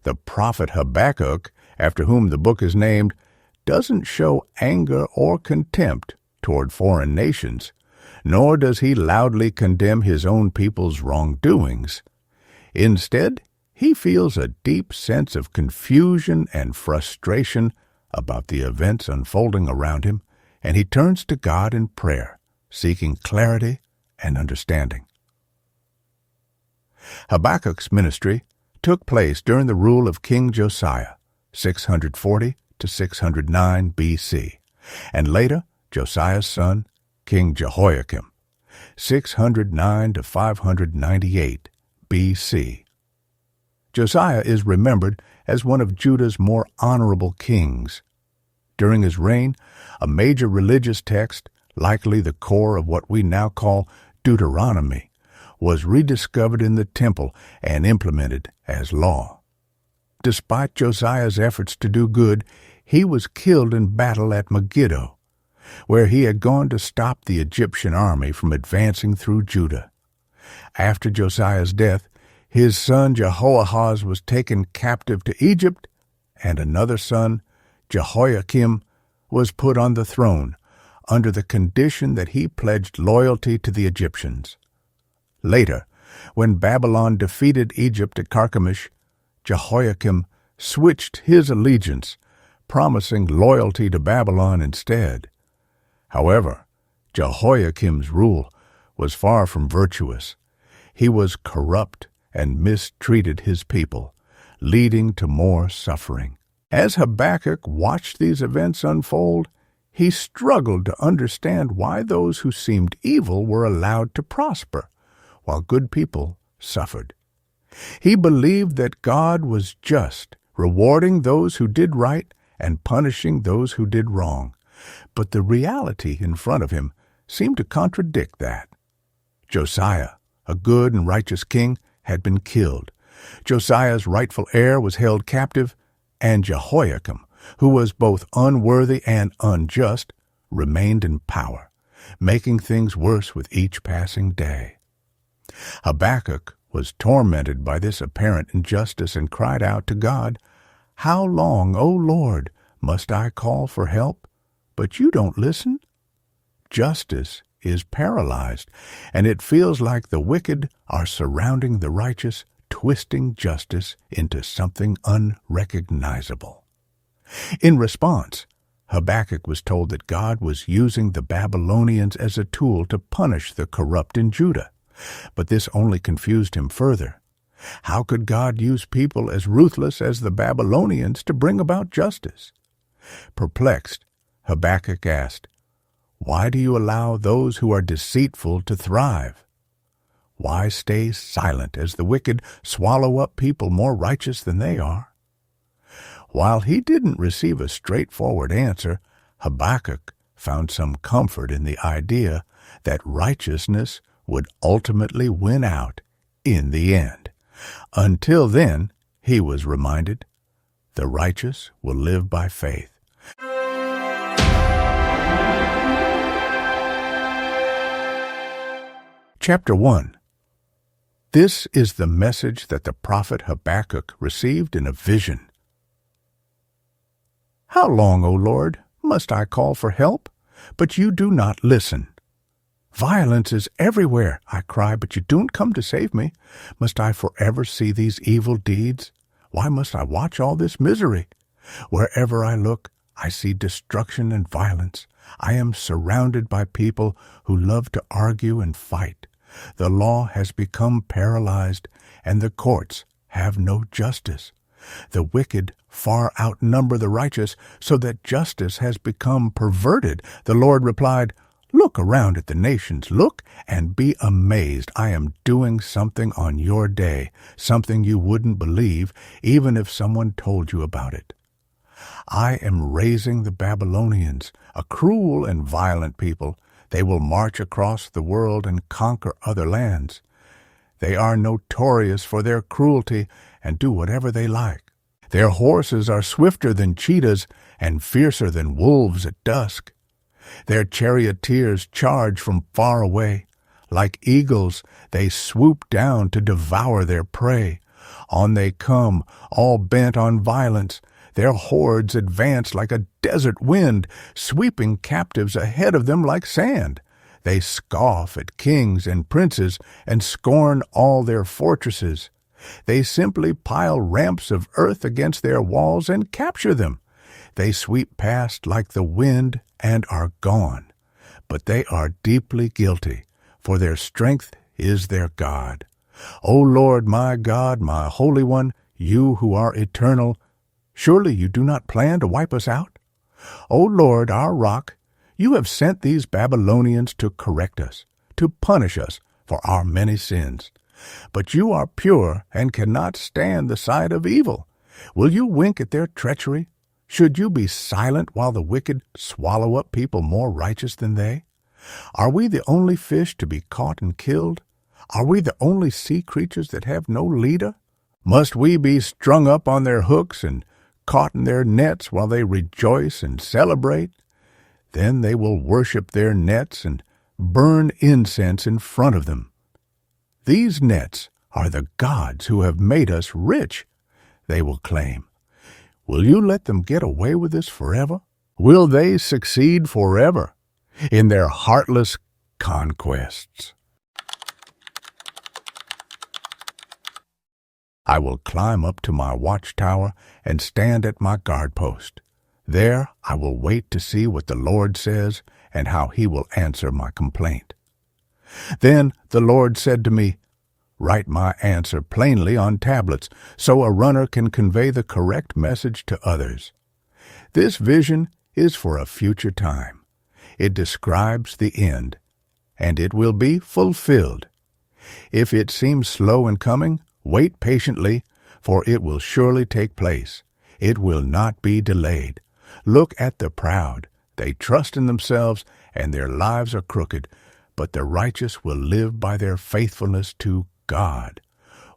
The prophet Habakkuk, after whom the book is named, doesn't show anger or contempt toward foreign nations, nor does he loudly condemn his own people's wrongdoings. Instead, he feels a deep sense of confusion and frustration about the events unfolding around him, and he turns to God in prayer, seeking clarity and understanding. Habakkuk's ministry took place during the rule of King Josiah, 640 to 609 B.C., and later Josiah's son, King Jehoiakim, 609 to 598 B.C. Josiah is remembered as one of Judah's more honorable kings. During his reign, a major religious text, likely the core of what we now call Deuteronomy, was rediscovered in the temple and implemented as law. Despite Josiah's efforts to do good, he was killed in battle at Megiddo, where he had gone to stop the Egyptian army from advancing through Judah. After Josiah's death, his son Jehoahaz was taken captive to Egypt, and another son, Jehoiakim, was put on the throne under the condition that he pledged loyalty to the Egyptians. Later, when Babylon defeated Egypt at Carchemish, Jehoiakim switched his allegiance, promising loyalty to Babylon instead. However, Jehoiakim's rule was far from virtuous. He was corrupt and mistreated his people, leading to more suffering. As Habakkuk watched these events unfold, he struggled to understand why those who seemed evil were allowed to prosper, while good people suffered. He believed that God was just, rewarding those who did right and punishing those who did wrong. But the reality in front of him seemed to contradict that. Josiah, a good and righteous king, had been killed. Josiah's rightful heir was held captive, and Jehoiakim, who was both unworthy and unjust, remained in power, making things worse with each passing day. Habakkuk was tormented by this apparent injustice and cried out to God, "How long, O Lord, must I call for help, but you don't listen?" Justice is paralyzed, and it feels like the wicked are surrounding the righteous, twisting justice into something unrecognizable. In response, Habakkuk was told that God was using the Babylonians as a tool to punish the corrupt in Judah. But this only confused him further. How could God use people as ruthless as the Babylonians to bring about justice? Perplexed, Habakkuk asked, "Why do you allow those who are deceitful to thrive? Why stay silent as the wicked swallow up people more righteous than they are?" While he didn't receive a straightforward answer, Habakkuk found some comfort in the idea that righteousness would ultimately win out in the end. Until then, he was reminded, the righteous will live by faith. Chapter 1. This is the message that the prophet Habakkuk received in a vision. How long, O Lord, must I call for help, but you do not listen? Violence is everywhere, I cry, but you don't come to save me. Must I forever see these evil deeds? Why must I watch all this misery? Wherever I look, I see destruction and violence. I am surrounded by people who love to argue and fight. The law has become paralyzed, and the courts have no justice. The wicked far outnumber the righteous, so that justice has become perverted. The Lord replied, Look around at the nations, look and be amazed. I am doing something on your day, something you wouldn't believe even if someone told you about it. I am raising the Babylonians, a cruel and violent people. They will march across the world and conquer other lands. They are notorious for their cruelty and do whatever they like. Their horses are swifter than cheetahs and fiercer than wolves at dusk. Their charioteers charge from far away. Like eagles, they swoop down to devour their prey. On they come, all bent on violence. Their hordes advance like a desert wind, sweeping captives ahead of them like sand. They scoff at kings and princes and scorn all their fortresses. They simply pile ramps of earth against their walls and capture them. They sweep past like the wind and are gone. But they are deeply guilty, for their strength is their God. O Lord, my God, my Holy One, you who are eternal, surely you do not plan to wipe us out? O Lord, our rock, you have sent these Babylonians to correct us, to punish us for our many sins. But you are pure and cannot stand the sight of evil. Will you wink at their treachery? Should you be silent while the wicked swallow up people more righteous than they? Are we the only fish to be caught and killed? Are we the only sea creatures that have no leader? Must we be strung up on their hooks and caught in their nets while they rejoice and celebrate? Then they will worship their nets and burn incense in front of them. These nets are the gods who have made us rich, they will claim. Will you let them get away with this forever? Will they succeed forever in their heartless conquests? I will climb up to my watchtower and stand at my guard post. There I will wait to see what the Lord says and how he will answer my complaint. Then the Lord said to me, "Write my answer plainly on tablets, so a runner can convey the correct message to others." This vision is for a future time. It describes the end, and it will be fulfilled. If it seems slow in coming, wait patiently, for it will surely take place. It will not be delayed. Look at the proud. They trust in themselves, and their lives are crooked, but the righteous will live by their faithfulness to God.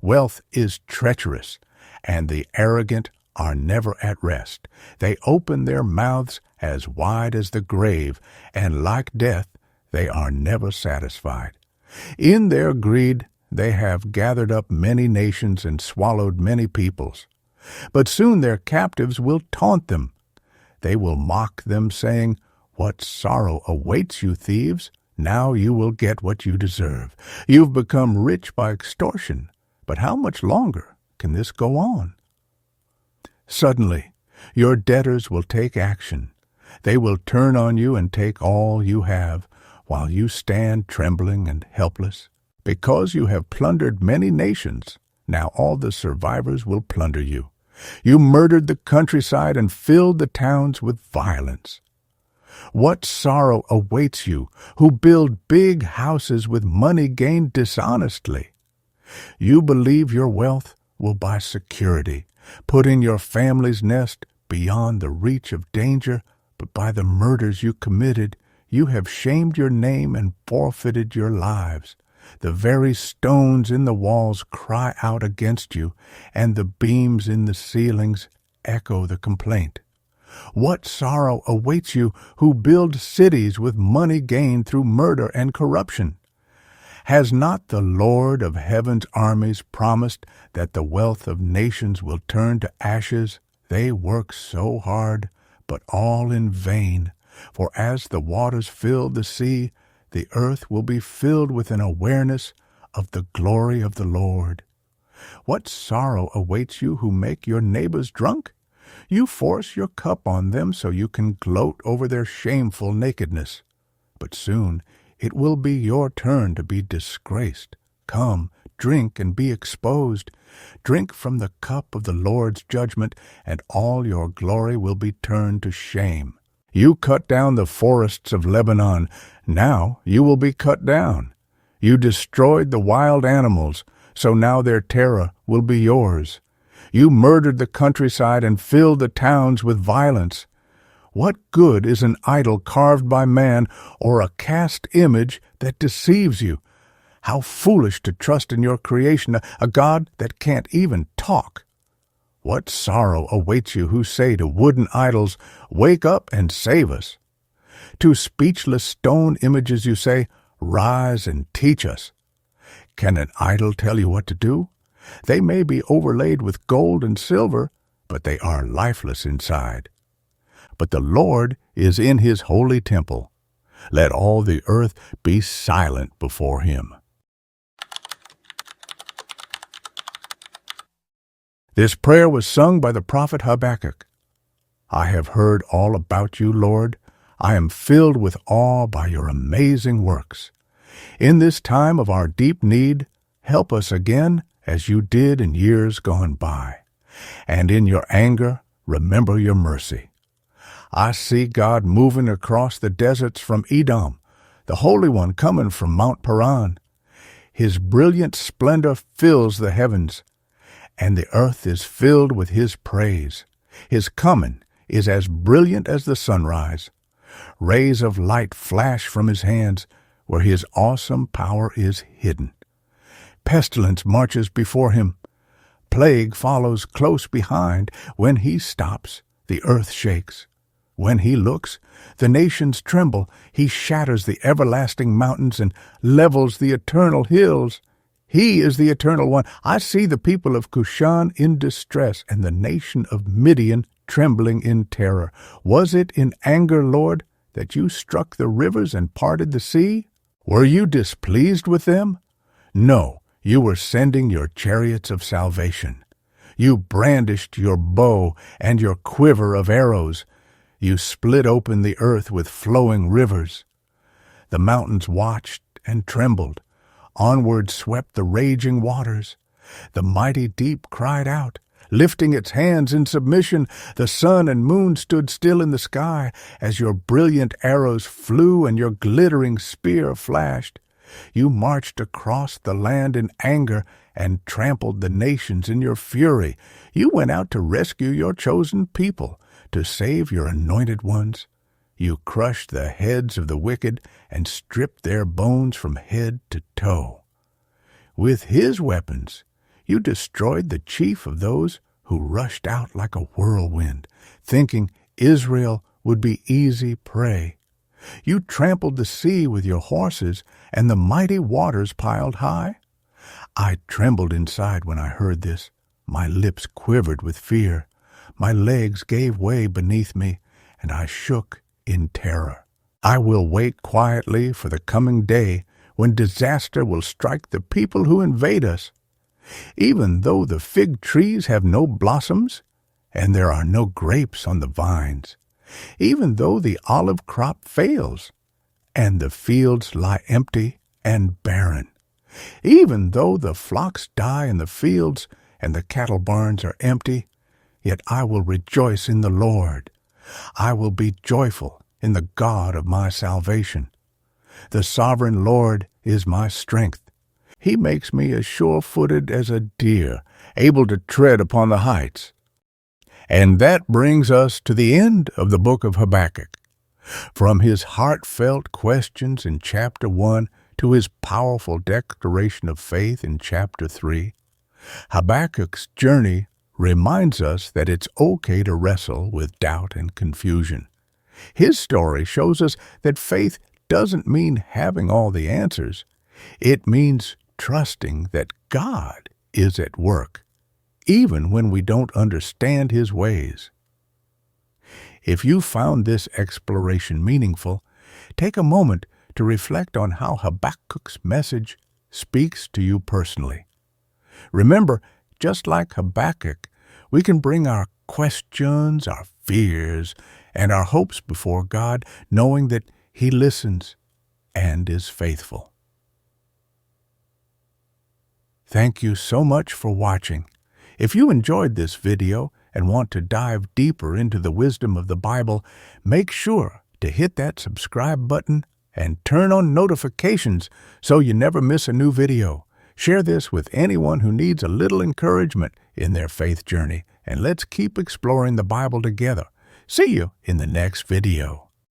Wealth is treacherous, and the arrogant are never at rest. They open their mouths as wide as the grave, and like death, they are never satisfied. In their greed, they have gathered up many nations and swallowed many peoples. But soon their captives will taunt them. They will mock them, saying, "What sorrow awaits you, thieves? Now you will get what you deserve. You've become rich by extortion. But how much longer can this go on?" Suddenly, your debtors will take action. They will turn on you and take all you have, while you stand trembling and helpless. Because you have plundered many nations, now all the survivors will plunder you. You murdered the countryside and filled the towns with violence. What sorrow awaits you who build big houses with money gained dishonestly? You believe your wealth will buy security, put in your family's nest beyond the reach of danger, but by the murders you committed, you have shamed your name and forfeited your lives. The very stones in the walls cry out against you, and the beams in the ceilings echo the complaint. What sorrow awaits you who build cities with money gained through murder and corruption? Has not the Lord of heaven's armies promised that the wealth of nations will turn to ashes? They work so hard, but all in vain. For as the waters fill the sea, the earth will be filled with an awareness of the glory of the Lord. What sorrow awaits you who make your neighbors drunk? You force your cup on them so you can gloat over their shameful nakedness. But soon it will be your turn to be disgraced. Come, drink and be exposed. Drink from the cup of the Lord's judgment, and all your glory will be turned to shame. You cut down the forests of Lebanon. Now you will be cut down. You destroyed the wild animals, so now their terror will be yours. You murdered the countryside and filled the towns with violence. What good is an idol carved by man, or a cast image that deceives you? How foolish to trust in your creation, a God that can't even talk. What sorrow awaits you who say to wooden idols, "Wake up and save us." To speechless stone images you say, "Rise and teach us." Can an idol tell you what to do? They may be overlaid with gold and silver, but they are lifeless inside. But the Lord is in his holy temple. Let all the earth be silent before him. This prayer was sung by the prophet Habakkuk. I have heard all about you, Lord. I am filled with awe by your amazing works. In this time of our deep need, help us again as you did in years gone by. And in your anger, remember your mercy. I see God moving across the deserts from Edom, the Holy One coming from Mount Paran. His brilliant splendor fills the heavens, and the earth is filled with his praise. His coming is as brilliant as the sunrise. Rays of light flash from his hands, where his awesome power is hidden. Pestilence marches before him. Plague follows close behind. When he stops, the earth shakes. When he looks, the nations tremble. He shatters the everlasting mountains and levels the eternal hills. He is the Eternal One. I see the people of Cushan in distress and the nation of Midian trembling in terror. Was it in anger, Lord, that you struck the rivers and parted the sea? Were you displeased with them? No, you were sending your chariots of salvation. You brandished your bow and your quiver of arrows. You split open the earth with flowing rivers. The mountains watched and trembled. Onward swept the raging waters. The mighty deep cried out, lifting its hands in submission. The sun and moon stood still in the sky as your brilliant arrows flew and your glittering spear flashed. You marched across the land in anger and trampled the nations in your fury. You went out to rescue your chosen people, to save your anointed ones. You crushed the heads of the wicked and stripped their bones from head to toe. With his weapons, you destroyed the chief of those who rushed out like a whirlwind, thinking Israel would be easy prey. You trampled the sea with your horses, and the mighty waters piled high. I trembled inside when I heard this. My lips quivered with fear. My legs gave way beneath me, and I shook in terror. I will wait quietly for the coming day when disaster will strike the people who invade us. Even though the fig trees have no blossoms, and there are no grapes on the vines, even though the olive crop fails, and the fields lie empty and barren, even though the flocks die in the fields and the cattle barns are empty, yet I will rejoice in the Lord. I will be joyful in the God of my salvation. The sovereign Lord is my strength. He makes me as sure-footed as a deer, able to tread upon the heights. And that brings us to the end of the book of Habakkuk. From his heartfelt questions in chapter 1 to his powerful declaration of faith in chapter 3, Habakkuk's journey reminds us that it's okay to wrestle with doubt and confusion. His story shows us that faith doesn't mean having all the answers. It means trusting that God is at work, even when we don't understand his ways. If you found this exploration meaningful, take a moment to reflect on how Habakkuk's message speaks to you personally. Remember, just like Habakkuk, we can bring our questions, our fears, and our hopes before God, knowing that he listens and is faithful. Thank you so much for watching. If you enjoyed this video and want to dive deeper into the wisdom of the Bible, make sure to hit that subscribe button and turn on notifications so you never miss a new video. Share this with anyone who needs a little encouragement in their faith journey, and let's keep exploring the Bible together. See you in the next video.